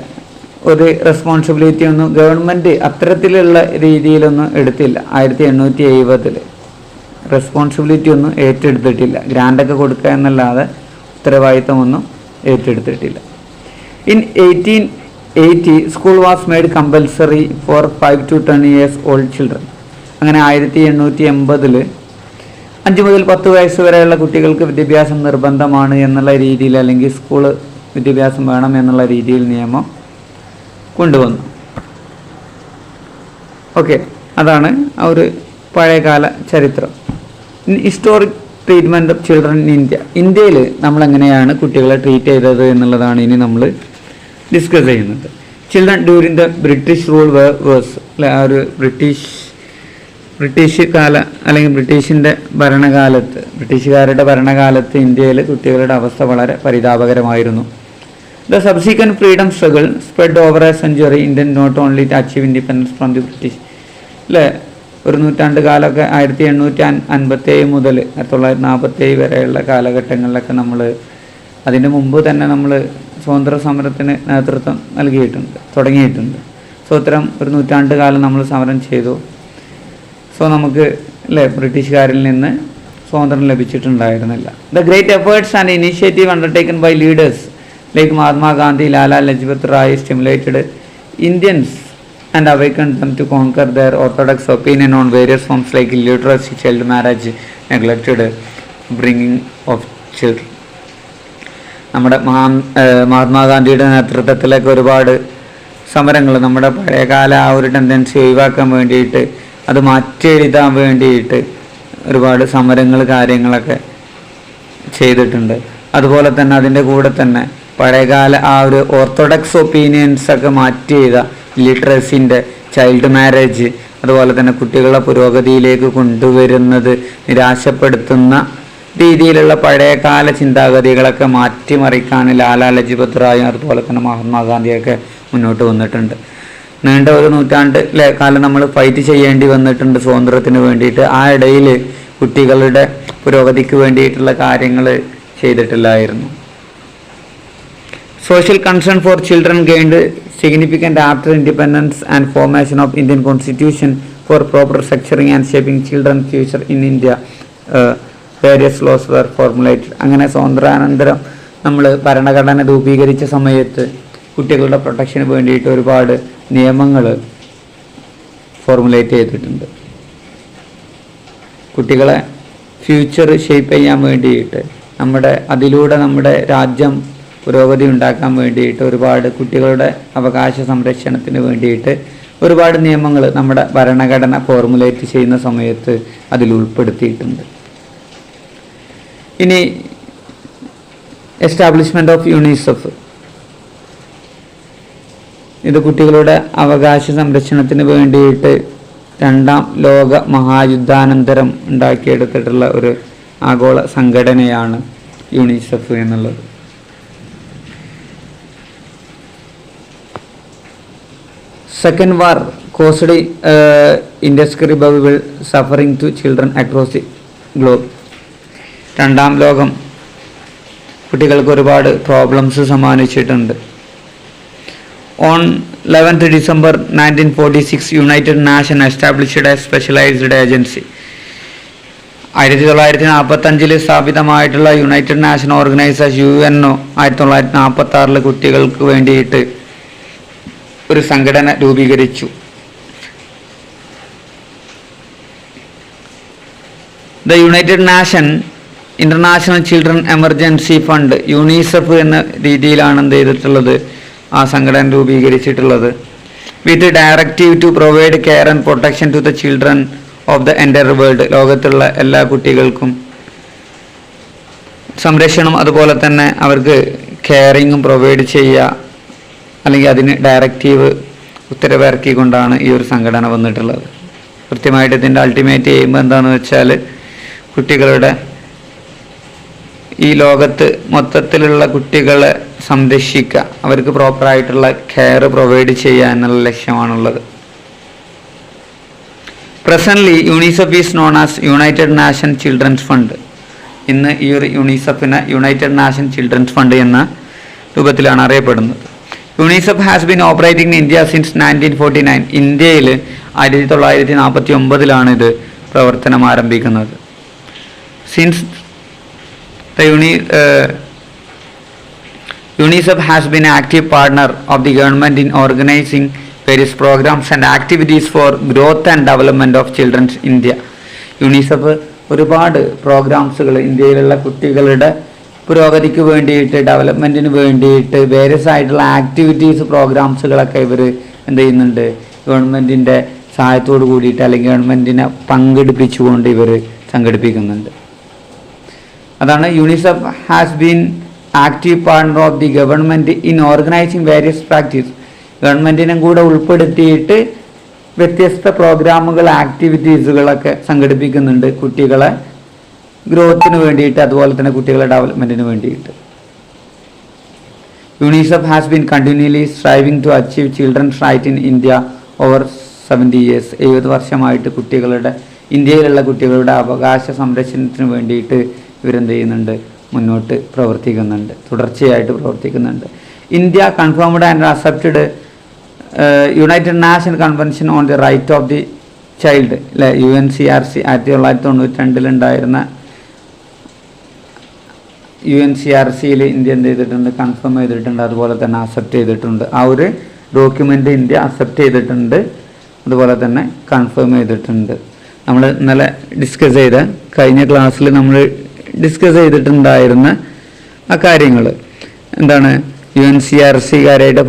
ഒരു റെസ്പോൺസിബിലിറ്റി ഒന്നും ഗവൺമെൻറ് അത്തരത്തിലുള്ള രീതിയിലൊന്നും എടുത്തില്ല. 1870 റെസ്പോൺസിബിലിറ്റി ഒന്നും ഏറ്റെടുത്തിട്ടില്ല. ഗ്രാൻഡൊക്കെ കൊടുക്കുക എന്നല്ലാതെ ഉത്തരവാദിത്തമൊന്നും ഏറ്റെടുത്തിട്ടില്ല. In 1880 school was made compulsory for 5 to 10 years old children. അങ്ങനെ 1880 5 മുതൽ 10 വയസ്സ് വരെയുള്ള കുട്ടികൾക്ക് വിദ്യാഭ്യാസം നിർബന്ധമാണ് എന്നുള്ള രീതിയിൽ, അല്ലെങ്കിൽ സ്കൂൾ വിദ്യാഭ്യാസം വേണം എന്നുള്ള രീതിയിൽ നിയമം കൊണ്ടുവന്നു. ഓക്കെ, അതാണ് ആ ഒരു പഴയകാല ചരിത്രം. Historic treatment of children in India. ഇന്ത്യയിൽ നമ്മളെങ്ങനെയാണ് കുട്ടികളെ ട്രീറ്റ് ചെയ്തത് എന്നുള്ളതാണ് ഇനി നമ്മൾ ഡിസ്കസ് ചെയ്യുന്നത്. Children during the British rulers. അല്ലെ, ആ ഒരു ബ്രിട്ടീഷ് കാല അല്ലെങ്കിൽ ബ്രിട്ടീഷുകാരുടെ ഭരണകാലത്ത് ഇന്ത്യയിൽ കുട്ടികളുടെ അവസ്ഥ വളരെ പരിതാപകരമായിരുന്നു. The subsequent freedom struggle spread over a century Indian not only to achieve independence from the British. അല്ലേ, ഒരു നൂറ്റാണ്ട് കാലമൊക്കെ 1857 മുതൽ 1947 വരെയുള്ള കാലഘട്ടങ്ങളിലൊക്കെ നമ്മൾ, അതിന് മുമ്പ് തന്നെ നമ്മൾ സ്വാതന്ത്ര്യ സമരത്തിന് നേതൃത്വം തുടങ്ങിയിട്ടുണ്ട്. സോ ഇത്തരം ഒരു നൂറ്റാണ്ട് കാലം നമ്മൾ സമരം ചെയ്തു. സോ നമുക്ക് അല്ലേ ബ്രിട്ടീഷുകാരിൽ നിന്ന് സ്വാതന്ത്ര്യം ലഭിച്ചിട്ടുണ്ടായിരുന്നില്ല. The great efforts and initiative undertaken by leaders like Mahatma Gandhi, Lala Lajpat Rai stimulated Indians and awakened them to conquer their orthodox opinion on various forms like illiteracy, child marriage, neglected bringing of children. നമ്മുടെ മഹാത്മാഗാന്ധിയുടെ നേതൃത്വത്തിലൊക്കെ ഒരുപാട് സമരങ്ങൾ, നമ്മുടെ പഴയകാല ആ ഒരു tendency ഒഴിവാക്കാൻ വേണ്ടിയിട്ട്, അത് മാറ്റി എഴുതാൻ വേണ്ടിയിട്ട് ഒരുപാട് സമരങ്ങൾ കാര്യങ്ങളൊക്കെ ചെയ്തിട്ടുണ്ട്. അതുപോലെ തന്നെ അതിൻ്റെ കൂടെ തന്നെ പഴയകാല ആ ഒരു ഓർത്തഡോക്സ് ഒപ്പീനിയൻസ് ഒക്കെ മാറ്റി ചെയ്ത ലിറ്ററസിൻ്റെ, ചൈൽഡ് മാരേജ്, അതുപോലെ തന്നെ കുട്ടികളെ പുരോഗതിയിലേക്ക് കൊണ്ടുവരുന്നത് നിരാശപ്പെടുത്തുന്ന രീതിയിലുള്ള പഴയകാല ചിന്താഗതികളൊക്കെ മാറ്റിമറിക്കാൻ ലാലാ ലജ്പത് റായും അതുപോലെ തന്നെ മഹാത്മാഗാന്ധിയൊക്കെ മുന്നോട്ട് വന്നിട്ടുണ്ട്. നീണ്ട ഒരു നൂറ്റാണ്ട് കാലം നമ്മൾ ഫൈറ്റ് ചെയ്യേണ്ടി വന്നിട്ടുണ്ട് സ്വാതന്ത്ര്യത്തിന് വേണ്ടിയിട്ട്. ആ ഇടയിൽ കുട്ടികളുടെ പുരോഗതിക്ക് വേണ്ടിയിട്ടുള്ള കാര്യങ്ങൾ ചെയ്തിട്ടില്ലായിരുന്നു. Social concern for children gained significant after independence and formation of Indian Constitution for proper structuring and shaping children's future in India. Various laws were formulated. അങ്ങനെ സ്വാതന്ത്ര്യാനന്തരം നമ്മൾ ഭരണഘടന രൂപീകരിച്ച സമയത്ത് കുട്ടികളുടെ പ്രൊട്ടക്ഷന് വേണ്ടിയിട്ട് ഒരുപാട് നിയമങ്ങൾ ഫോർമുലേറ്റ് ചെയ്തിട്ടുണ്ട്. കുട്ടികളെ ഫ്യൂച്ചർ ഷേപ്പ് ചെയ്യാൻ വേണ്ടിയിട്ട് അതിലൂടെ നമ്മുടെ രാജ്യം പുരോഗതി ഉണ്ടാക്കാൻ വേണ്ടിയിട്ട് ഒരുപാട് കുട്ടികളുടെ അവകാശ സംരക്ഷണത്തിന് വേണ്ടിയിട്ട് ഒരുപാട് നിയമങ്ങൾ നമ്മുടെ ഭരണഘടന ഫോർമുലേറ്റ് ചെയ്യുന്ന സമയത്ത് അതിൽ ഉൾപ്പെടുത്തിയിട്ടുണ്ട്. ഇനി എസ്റ്റാബ്ലിഷ്മെൻറ്റ് ഓഫ് യുണിസെഫ്, ഇത് കുട്ടികളുടെ അവകാശ സംരക്ഷണത്തിന് വേണ്ടിയിട്ട് രണ്ടാം ലോക മഹായുദ്ധാനന്തരം ഉണ്ടാക്കിയെടുത്തിട്ടുള്ള ഒരു ആഗോള സംഘടനയാണ് യുണിസെഫ് എന്നുള്ളത്. Second war caused indescribable suffering to children across the globe. രണ്ടാം ലോകം കുട്ടികൾക്ക് ഒരുപാട് problems സമ്മാനിച്ചിട്ടുണ്ട്. On 11th December 1946, United Nations established a specialized agency. 1945 സ്ഥാപിതമായിട്ടുള്ള യുണൈറ്റഡ് നാഷൻ ഓർഗനൈസേഷൻ UNO 1946 കുട്ടികൾക്ക് വേണ്ടിയിട്ട് ഒരു സംഘടന രൂപീകരിച്ചു. The United Nation International Children Emergency Fund UNICEF എന്ന രീതിയിലാണ് എന്ത് ചെയ്തിട്ടുള്ളത്, ആ സംഘടന രൂപീകരിച്ചിട്ടുള്ളത്. With directive to provide care and protection to the children of the entire world, ലോകത്തുള്ള എല്ലാ കുട്ടികൾക്കും സംരക്ഷണം അതുപോലെ തന്നെ അവർക്ക് കെയറിങ്ങും പ്രൊവൈഡ് ചെയ്യുക, അല്ലെങ്കിൽ അതിന് ഡയറക്റ്റീവ് ഉത്തരവിറക്കിക്കൊണ്ടാണ് ഈ ഒരു സംഘടന വന്നിട്ടുള്ളത്. കൃത്യമായിട്ട് ഇതിൻ്റെ അൾട്ടിമേറ്റ് ചെയ്യുമ്പോൾ എന്താണെന്ന് വെച്ചാൽ കുട്ടികളുടെ ഈ ലോകത്ത് മൊത്തത്തിലുള്ള കുട്ടികളെ സംരക്ഷിക്കുക, അവർക്ക് പ്രോപ്പറായിട്ടുള്ള കെയർ പ്രൊവൈഡ് ചെയ്യുക എന്നുള്ള ലക്ഷ്യമാണുള്ളത്. Presently UNICEF is known as United Nation Children's Fund. ഇന്ന് ഈ ഒരു യുണിസെഫിനെ യുണൈറ്റഡ് നാഷൻ ചിൽഡ്രൻസ് ഫണ്ട് എന്ന രൂപത്തിലാണ് അറിയപ്പെടുന്നത്. UNICEF has been operating in India since 1949. ഇന്ത്യയിൽ 1949 ഇത് പ്രവർത്തനം ആരംഭിക്കുന്നത്. Since the UNICEF has been an active partner of the government in organizing various programs and activities for growth and development of children in India. UNICEF ഒരുപാട് പ്രോഗ്രാംസുകൾ ഇന്ത്യയിലുള്ള കുട്ടികളുടെ പുരോഗതിക്ക് വേണ്ടിയിട്ട്, ഡെവലപ്മെൻറ്റിന് വേണ്ടിയിട്ട് വേരിയസ് ആയിട്ടുള്ള ആക്ടിവിറ്റീസ് പ്രോഗ്രാംസുകളൊക്കെ ഇവർ എന്ത് ചെയ്യുന്നുണ്ട്, ഗവൺമെൻറ്റിൻ്റെ സഹായത്തോട് കൂടിയിട്ട് അല്ലെങ്കിൽ ഗവൺമെൻറ്റിനെ പങ്കെടുപ്പിച്ചുകൊണ്ട് ഇവർ സംഘടിപ്പിക്കുന്നുണ്ട്. അതാണ് UNICEF has been active partner of the government in organising various practice. ഗവൺമെൻറ്റിനും കൂടെ ഉൾപ്പെടുത്തിയിട്ട് വ്യത്യസ്ത പ്രോഗ്രാമുകൾ, ആക്ടിവിറ്റീസുകളൊക്കെ സംഘടിപ്പിക്കുന്നുണ്ട് കുട്ടികളെ ഗ്രോത്തിന് വേണ്ടിയിട്ട്, അതുപോലെ തന്നെ കുട്ടികളുടെ ഡെവലപ്മെൻറ്റിന് വേണ്ടിയിട്ട്. UNICEF has been continually striving to achieve children's right in India over 70 years. 70 വർഷമായിട്ട് ഇന്ത്യയിലുള്ള കുട്ടികളുടെ അവകാശ സംരക്ഷണത്തിന് വേണ്ടിയിട്ട് ഇവരെന്ത് ചെയ്യുന്നുണ്ട്, മുന്നോട്ട് പ്രവർത്തിക്കുന്നുണ്ട്, തുടർച്ചയായിട്ട് പ്രവർത്തിക്കുന്നുണ്ട്. India confirmed and accepted United Nation convention on the right of the child, അല്ലെ, UNCRC 1992 ഉണ്ടായിരുന്ന UNCRCയിൽ ഇന്ത്യ എന്ത് ചെയ്തിട്ടുണ്ട്, കൺഫേം ചെയ്തിട്ടുണ്ട്, അതുപോലെ തന്നെ അക്സെപ്റ്റ് ചെയ്തിട്ടുണ്ട്. ആ ഒരു ഡോക്യുമെൻ്റ് ഇന്ത്യ അക്സെപ്റ്റ് ചെയ്തിട്ടുണ്ട്, അതുപോലെ തന്നെ കൺഫേം ചെയ്തിട്ടുണ്ട്. നമ്മൾ ഇന്നലെ കഴിഞ്ഞ ക്ലാസ്സിൽ നമ്മൾ ഡിസ്കസ് ചെയ്തിട്ടുണ്ടായിരുന്ന ആ കാര്യങ്ങൾ എന്താണ്, UNCRCക്കാരായിട്ട്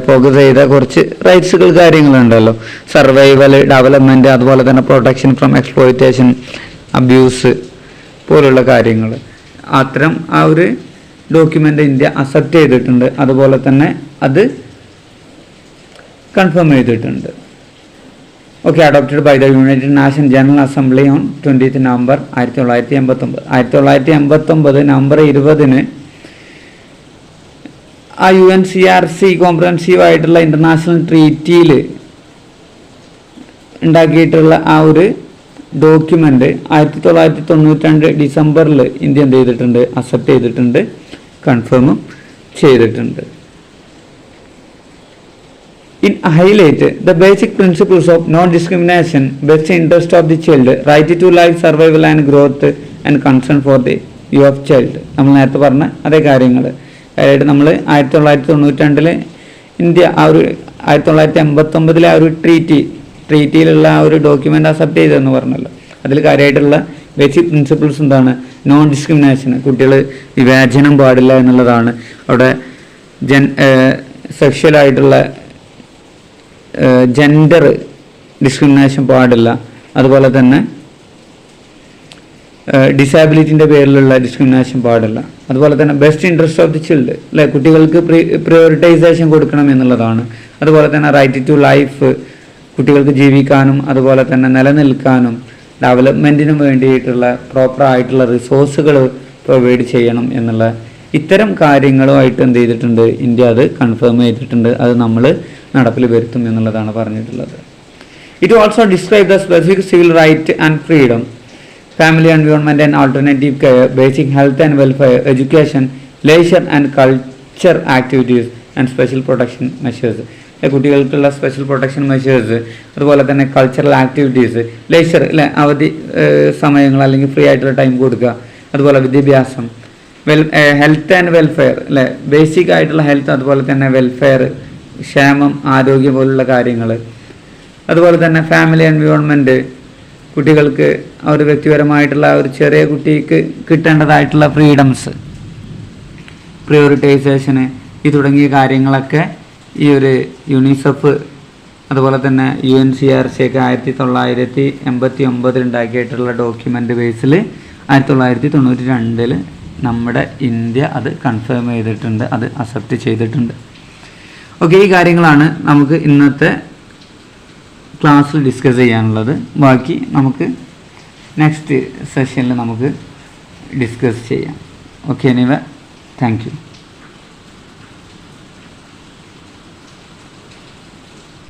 ഫോക്കസ് ചെയ്ത കുറച്ച് റൈറ്റ്സുകൾ കാര്യങ്ങളുണ്ടല്ലോ, സർവൈവൽ, ഡെവലപ്മെൻറ്റ്, അതുപോലെ തന്നെ പ്രൊട്ടക്ഷൻ ഫ്രം എക്സ്പ്ലോയിറ്റേഷൻ, അബ്യൂസ് പോലുള്ള കാര്യങ്ങൾ. അത്തരം ആ ഒരു ഡോക്യുമെൻ്റ് ഇന്ത്യ അക്സെപ്റ്റ് ചെയ്തിട്ടുണ്ട്, അതുപോലെ തന്നെ അത് കൺഫേം ചെയ്തിട്ടുണ്ട്. Okay, adopted by the United Nation general assembly on 20th November 1989. 1989 November 20 ആ UNCRC കോംപ്രഹെൻസീവ് ആയിട്ടുള്ള ഇൻ്റർനാഷണൽ ട്രീറ്റിയിൽ ഉണ്ടാക്കിയിട്ടുള്ള ആ ഒരു ഡോക്യുമെൻ്റ് 1992 ഡിസംബറിൽ ഇന്ത്യ എന്ത് ചെയ്തിട്ടുണ്ട്, അക്സെപ്റ്റ് ചെയ്തിട്ടുണ്ട്, കൺഫേമും ചെയ്തിട്ടുണ്ട്. In highlight the basic principles of non-discrimination, best interest of the child, right to life, survival and growth and concern for the view of child. നമ്മൾ നേരത്തെ പറഞ്ഞ അതേ കാര്യങ്ങൾ. അതായത് നമ്മൾ 1992 ഇന്ത്യ ആ ഒരു 1989 ആ ഒരു ട്രീറ്റിയിലുള്ള ആ ഒരു ഡോക്യുമെൻ്റ് അക്സെപ്റ്റ് ചെയ്തതെന്ന് പറഞ്ഞല്ലോ. അതിൽ കാര്യമായിട്ടുള്ള ബേസിക് പ്രിൻസിപ്പിൾസ് എന്താണ്? നോൺ ഡിസ്ക്രിമിനേഷൻ, കുട്ടികൾ വിവേചനം പാടില്ല എന്നുള്ളതാണ്. അവിടെ സെക്ഷലായിട്ടുള്ള ജെൻഡർ ഡിസ്ക്രിമിനേഷൻ പാടില്ല. അതുപോലെ തന്നെ ഡിസാബിലിറ്റിൻ്റെ പേരിലുള്ള ഡിസ്ക്രിമിനേഷൻ പാടില്ല. അതുപോലെ തന്നെ best interest of the chilled അല്ലെ, കുട്ടികൾക്ക് പ്രയോറിറ്റൈസേഷൻ കൊടുക്കണം എന്നുള്ളതാണ്. അതുപോലെ തന്നെ റൈറ്റ് ടു ലൈഫ്, കുട്ടികൾക്ക് ജീവിക്കാനും അതുപോലെ തന്നെ നിലനിൽക്കാനും ഡെവലപ്മെൻറ്റിനും വേണ്ടിയിട്ടുള്ള പ്രോപ്പറായിട്ടുള്ള റിസോഴ്സുകൾ പ്രൊവൈഡ് ചെയ്യണം എന്നുള്ള ഇത്തരം കാര്യങ്ങളുമായിട്ട് എന്ത് ചെയ്തിട്ടുണ്ട്? ഇന്ത്യ അത് കൺഫേം ചെയ്തിട്ടുണ്ട്. അത് നമ്മൾ നടപ്പിൽ വരുത്തും എന്നുള്ളതാണ് പറഞ്ഞിട്ടുള്ളത്. It also describe the specific civil right and freedom, family environment and alternative care, basic health and welfare, education, leisure and culture activities and special protection measures. കുട്ടികൾക്കുള്ള സ്പെഷ്യൽ പ്രൊട്ടക്ഷൻ മെഷേഴ്സ്, അതുപോലെ തന്നെ കൾച്ചറൽ ആക്ടിവിറ്റീസ്, ലേഷർ അല്ലെ, അവധി സമയങ്ങൾ അല്ലെങ്കിൽ free ആയിട്ടുള്ള time കൊടുക്കുക. അതുപോലെ വിദ്യാഭ്യാസം, ഹെൽത്ത് ആൻഡ് വെൽഫെയർ അല്ലെ, ബേസിക് ആയിട്ടുള്ള ഹെൽത്ത്, അതുപോലെ തന്നെ വെൽഫെയർ, ക്ഷേമം, ആരോഗ്യം പോലുള്ള കാര്യങ്ങൾ. അതുപോലെ തന്നെ ഫാമിലി എൻവയോൺമെൻറ്റ്, കുട്ടികൾക്ക് അവർ വ്യക്തിപരമായിട്ടുള്ള ഒരു ചെറിയ കുട്ടിക്ക് കിട്ടേണ്ടതായിട്ടുള്ള ഫ്രീഡംസ്, പ്രയോറിറ്റൈസേഷന്, ഈ തുടങ്ങിയ കാര്യങ്ങളൊക്കെ ഈ ഒരു യുണിസെഫ് അതുപോലെ തന്നെ UNCRC ഒക്കെ 1989 ഉണ്ടാക്കിയിട്ടുള്ള ഡോക്യുമെൻ്റ് ബേസിൽ 1992 നമ്മുടെ ഇന്ത്യ അത് കൺഫേം ചെയ്തിട്ടുണ്ട്, അത് അക്സെപ്റ്റ് ചെയ്തിട്ടുണ്ട്. ഓക്കെ, ഈ കാര്യങ്ങളാണ് നമുക്ക് ഇന്നത്തെ ക്ലാസ്സിൽ ഡിസ്കസ് ചെയ്യാനുള്ളത്. ബാക്കി നമുക്ക് നെക്സ്റ്റ് സെഷനിൽ നമുക്ക് ഡിസ്കസ് ചെയ്യാം. Okay, anyway thank you.